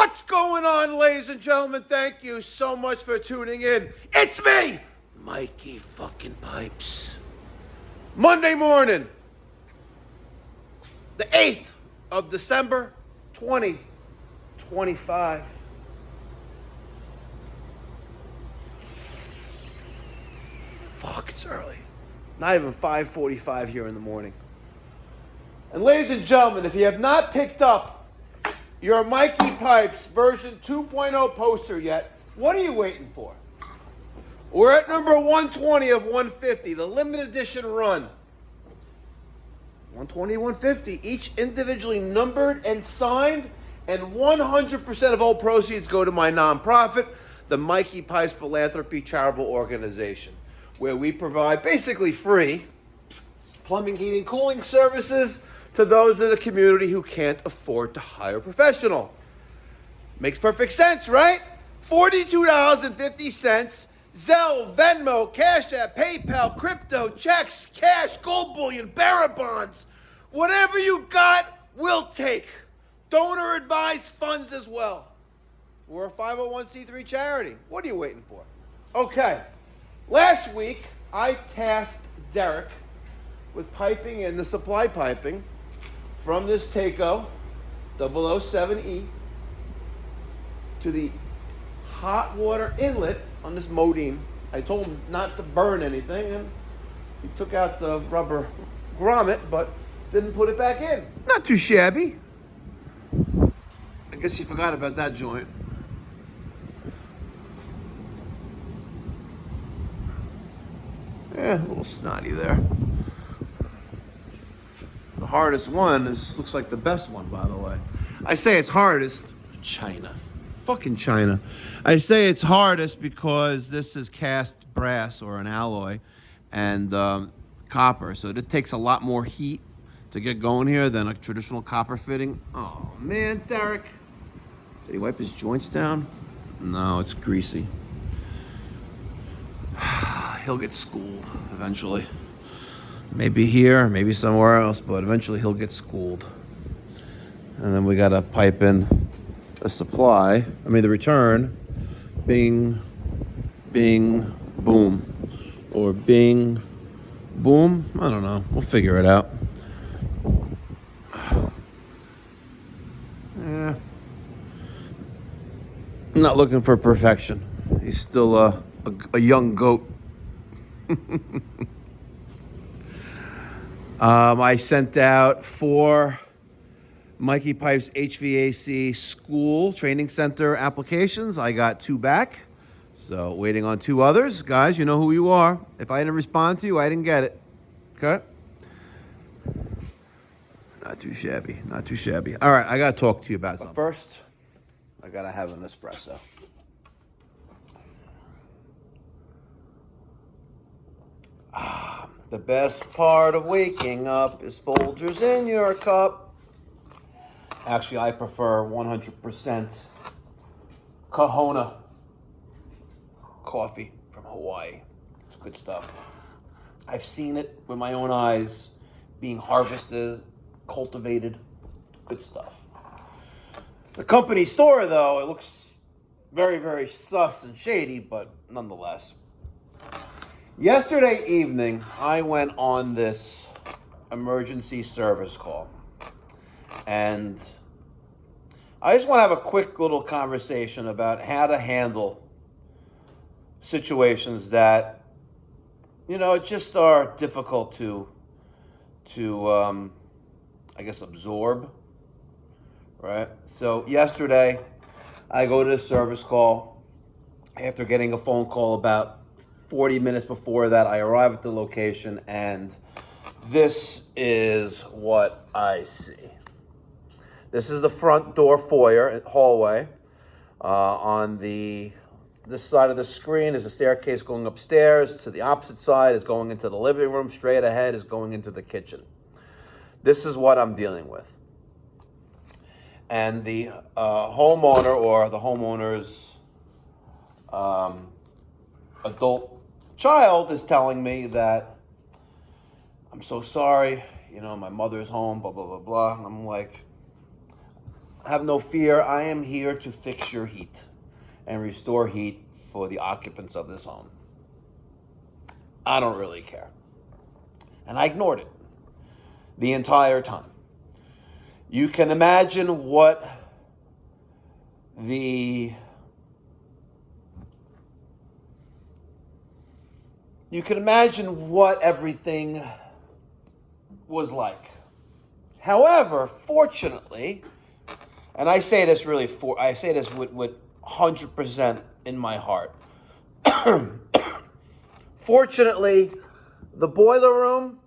What's going on, ladies and gentlemen? Thank you so much for tuning in. It's me, Mikey fucking Pipes. Monday morning, the 8th of December, 2025. Fuck, it's early. Not even 5:45 here in the morning. And ladies and gentlemen, if you have not picked up your Mikey Pipes version 2.0 poster yet, what are you waiting for? We're at number 120 of 150, the limited edition run. 120, 150, each individually numbered and signed, and 100% of all proceeds go to my nonprofit, the Mikey Pipes Philanthropy Charitable Organization, where we provide basically free plumbing, heating, cooling services to those in the community who can't afford to hire a professional. Makes perfect sense, right? $42.50, Zelle, Venmo, Cash App, PayPal, crypto, checks, cash, gold bullion, bearer bonds. Whatever you got, we'll take. Donor advised funds as well. We're a 501c3 charity. What are you waiting for? Okay. Last week, I tasked Derek with piping in the supply piping from this Takeo 007E to the hot water inlet on this modine. I told him not to burn anything, and he took out the rubber grommet, but didn't put it back in. Not too shabby. I guess he forgot about that joint. Yeah, a little snotty there. The hardest one looks like the best one, by the way. I say it's hardest. China. Fucking China. I say it's hardest because this is cast brass or an alloy and copper. So it takes a lot more heat to get going here than a traditional copper fitting. Oh, man, Derek. Did he wipe his joints down? No, it's greasy. He'll get schooled eventually. Maybe here, maybe somewhere else, but eventually he'll get schooled. And then we gotta pipe in the return. Bing, bing, boom. Or bing, boom. I don't know. We'll figure it out. Yeah. I'm not looking for perfection. He's still a young goat. I sent out 4 Mikey Pipes HVAC school training center applications. I got 2 back. So waiting on 2 others. Guys, you know who you are. If I didn't respond to you, I didn't get it. Okay? Not too shabby. Not too shabby. All right, I got to talk to you about something. But first, I got to have an espresso. The best part of waking up is Folgers in your cup. Actually, I prefer 100% Kahona coffee from Hawaii. It's good stuff. I've seen it with my own eyes being harvested, cultivated. Good stuff. The company store, though, it looks very, very sus and shady, but nonetheless. Yesterday evening, I went on this emergency service call. And I just want to have a quick little conversation about how to handle situations that, just are difficult to I guess, absorb, right? So yesterday, I go to the service call. After getting a phone call about 40 minutes before that, I arrive at the location, and this is what I see. This is the front door foyer, hallway. On this side of the screen is a staircase going upstairs. To the opposite side is going into the living room. Straight ahead is going into the kitchen. This is what I'm dealing with. And the homeowner or the homeowner's adult child is telling me that, I'm so sorry, my mother's home, blah, blah, blah, blah. And I'm like, have no fear. I am here to fix your heat and restore heat for the occupants of this home. I don't really care. And I ignored it the entire time. You can imagine what everything was like. However, fortunately, and I say this with 100% in my heart. Fortunately, the boiler room,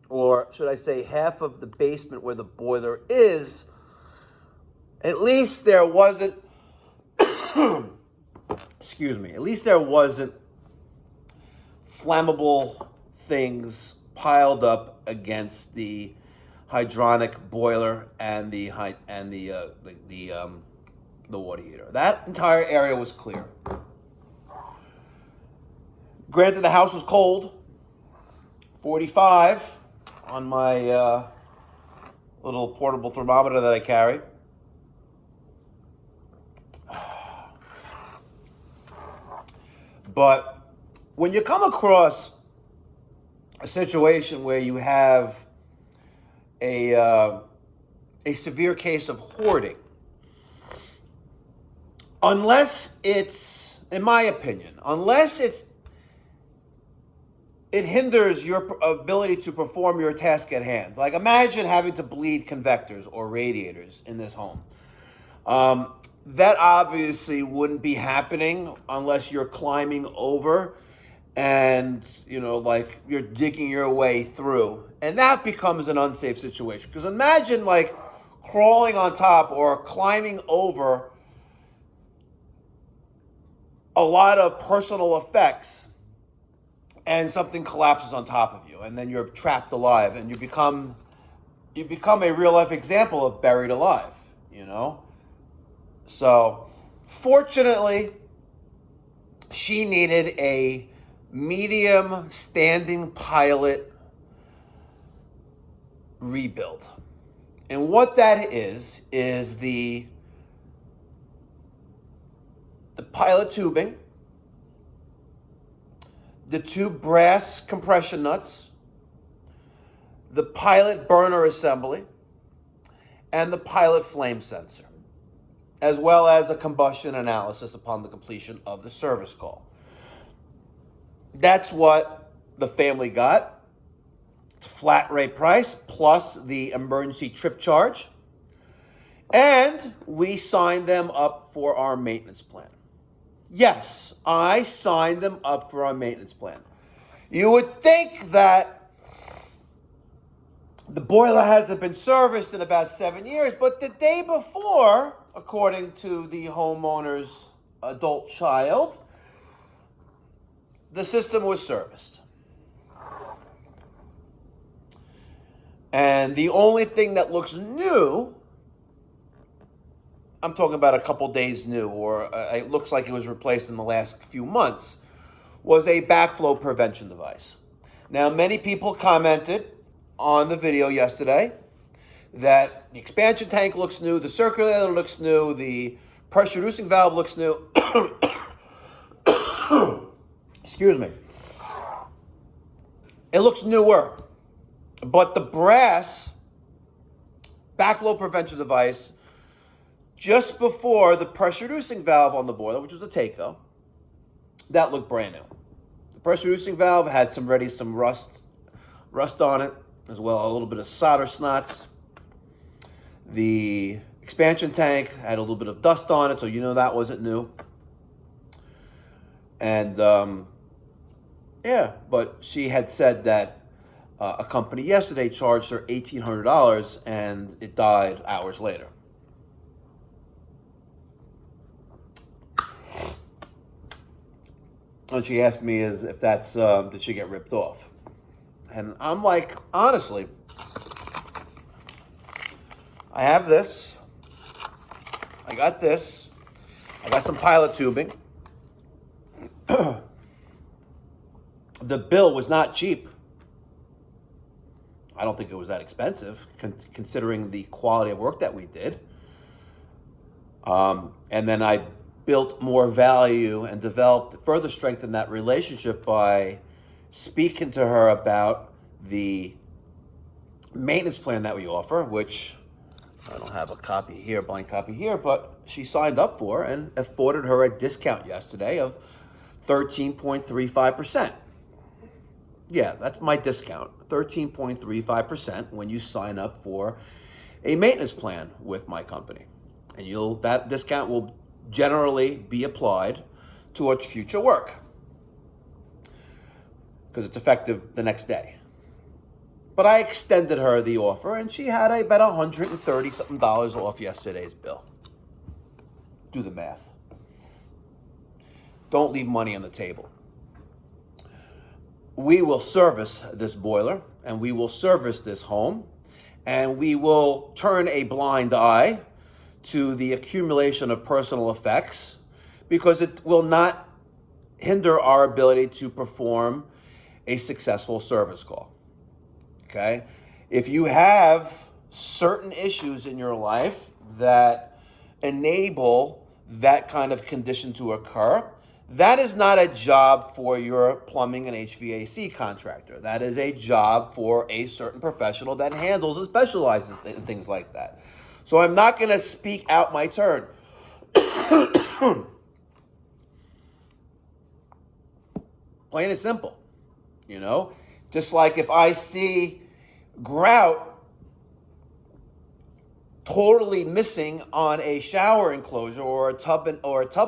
or should I say half of the basement where the boiler is, at least there wasn't, at least there wasn't flammable things piled up against the hydronic boiler and the water heater. That entire area was clear. Granted, the house was cold, 45 on my little portable thermometer that I carry. But when you come across a situation where you have a severe case of hoarding, unless it's, in my opinion, it hinders your ability to perform your task at hand. Like, imagine having to bleed convectors or radiators in this home. That obviously wouldn't be happening unless you're climbing over and, like you're digging your way through. And that becomes an unsafe situation. Because imagine like crawling on top or climbing over a lot of personal effects and something collapses on top of you and then you're trapped alive and you become a real life example of buried alive, So, fortunately, she needed a medium standing pilot rebuild. And what that is the pilot tubing, the two brass compression nuts, the pilot burner assembly, and the pilot flame sensor, as well as a combustion analysis upon the completion of the service call. That's what the family got. It's a flat rate price plus the emergency trip charge. And we signed them up for our maintenance plan. Yes, I signed them up for our maintenance plan. You would think that the boiler hasn't been serviced in about 7 years, but the day before, according to the homeowner's adult child, the system was serviced. And the only thing that looks new, I'm talking about a couple days new, or it looks like it was replaced in the last few months, was a backflow prevention device. Now, many people commented on the video yesterday that the expansion tank looks new, the circulator looks new, the pressure reducing valve looks new. Excuse me. It looks newer. But the brass backflow prevention device, just before the pressure reducing valve on the boiler, which was a Takeo, that looked brand new. The pressure reducing valve had some rust on it, as well a little bit of solder snots. The expansion tank had a little bit of dust on it, so that wasn't new. And but she had said that a company yesterday charged her $1,800 and it died hours later. And she asked me if that's, did she get ripped off? And I'm like, honestly, I have this. I got this. I got some pilot tubing. The bill was not cheap. I don't think it was that expensive, considering the quality of work that we did. And then I built more value and developed, further strengthened that relationship by speaking to her about the maintenance plan that we offer, which I don't have a copy here, blank copy here, but she signed up for and afforded her a discount yesterday of 13.35%. Yeah, that's my discount, 13.35% when you sign up for a maintenance plan with my company. And that discount will generally be applied towards future work because it's effective the next day. But I extended her the offer, and she had about $130-something off yesterday's bill. Do the math. Don't leave money on the table. We will service this boiler, and we will service this home, and we will turn a blind eye to the accumulation of personal effects because it will not hinder our ability to perform a successful service call. Okay? If you have certain issues in your life that enable that kind of condition to occur, that is not a job for your plumbing and HVAC contractor. That is a job for a certain professional that handles and specializes in things like that. So I'm not going to speak out my turn. Plain and simple. Just like if I see grout totally missing on a shower enclosure or a tub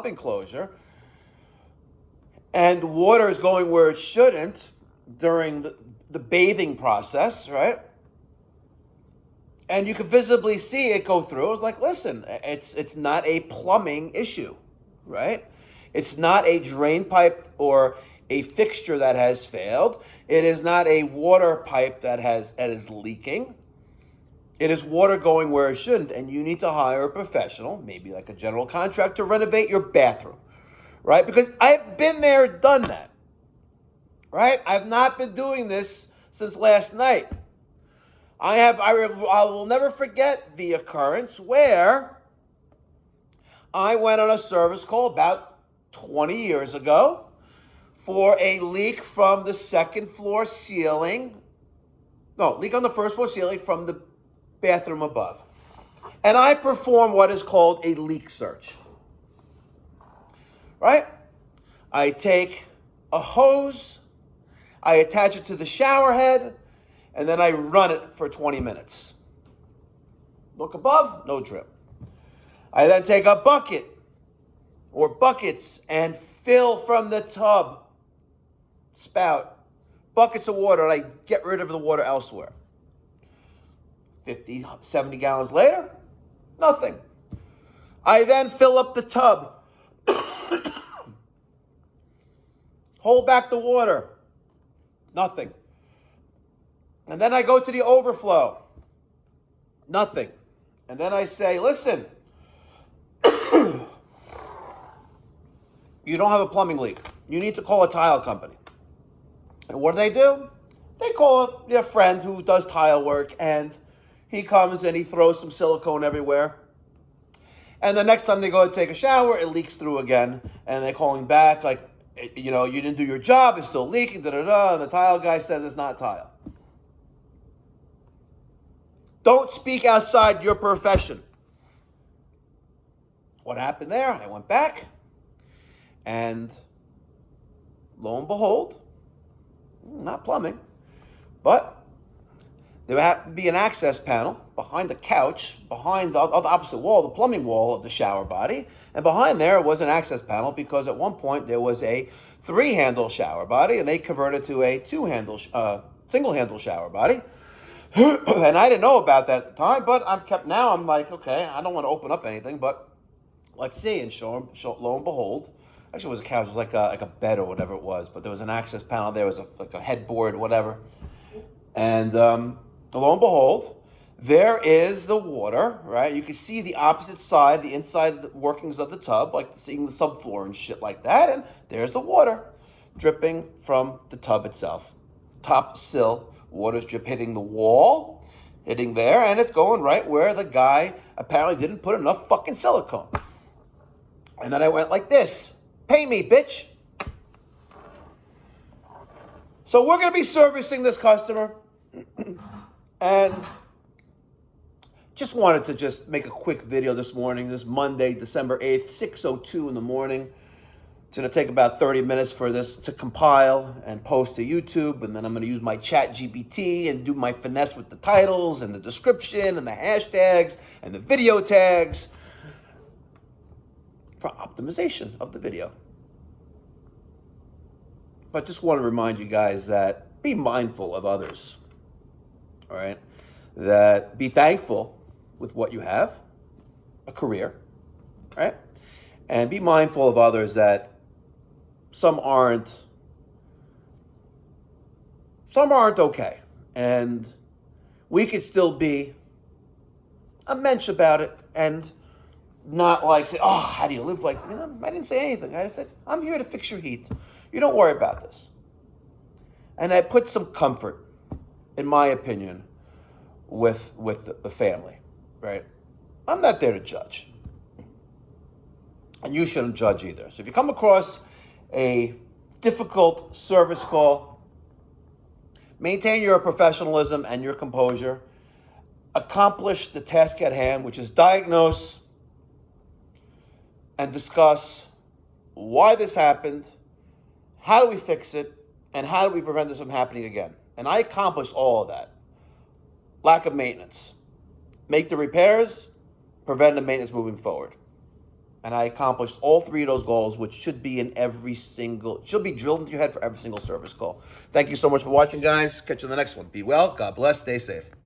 enclosure, and water is going where it shouldn't during the bathing process, right? And you can visibly see it go through. It's like, listen, it's not a plumbing issue, right? It's not a drain pipe or a fixture that has failed. It is not a water pipe that is leaking. It is water going where it shouldn't, and you need to hire a professional, maybe like a general contractor, to renovate your bathroom, right? Because I've been there, done that, right? I've not been doing this since last night. I will never forget the occurrence where I went on a service call about 20 years ago for a leak from the second floor ceiling. No, leak on the first floor ceiling from the bathroom above. And I perform what is called a leak search. Right? I take a hose, I attach it to the shower head, and then I run it for 20 minutes. Look above, no drip. I then take a bucket or buckets and fill from the tub, spout, buckets of water, and I get rid of the water elsewhere. 50, 70 gallons later, nothing. I then fill up the tub, hold back the water, nothing. And then I go to the overflow, nothing. And then I say, listen, you don't have a plumbing leak. You need to call a tile company. And what do? They call their friend who does tile work, and he comes and he throws some silicone everywhere. And the next time they go to take a shower, it leaks through again. And they call him back like, you didn't do your job, it's still leaking, da-da-da. And the tile guy says it's not tile. Don't speak outside your profession. What happened there? I went back, and lo and behold, not plumbing, but there happened to be an access panel behind the couch, behind the opposite wall, the plumbing wall of the shower body, and behind there was an access panel because at one point there was a 3-handle shower body, and they converted to a single-handle shower body. And I didn't know about that at the time, but I'm like, okay, I don't want to open up anything, but let's see. And lo and behold, actually it was a couch, it was like a bed or whatever it was, but there was an access panel, there was like a headboard, whatever. And lo and behold, there is the water, right? You can see the opposite side, the inside workings of the tub, like seeing the subfloor and shit like that, and there's the water dripping from the tub itself. Top sill. Water's drip hitting the wall, hitting there, and it's going right where the guy apparently didn't put enough fucking silicone. And then I went like this. Pay me, bitch. So we're going to be servicing this customer. And just wanted to just make a quick video this morning. This Monday, December 8th, 6:02 in the morning. It's going to take about 30 minutes for this to compile and post to YouTube. And then I'm going to use my chat GPT and do my finesse with the titles and the description and the hashtags and the video tags for optimization of the video. But just want to remind you guys that be mindful of others. All right? That be thankful with what you have, a career, right? And be mindful of others that some aren't okay. And we could still be a mensch about it and not like say, oh, how do you live like, you know, I didn't say anything. I said, I'm here to fix your heat. You don't worry about this. And I put some comfort, in my opinion, with the family, right? I'm not there to judge. And you shouldn't judge either. So if you come across a difficult service call, maintain your professionalism and your composure. Accomplish the task at hand, which is diagnose and discuss why this happened, how do we fix it, and how do we prevent this from happening again. And I accomplished all of that. Lack of maintenance. Make the repairs, prevent the maintenance moving forward. And I accomplished all three of those goals, which should be should be drilled into your head for every single service call. Thank you so much for watching, guys. Catch you on the next one. Be well, God bless, stay safe.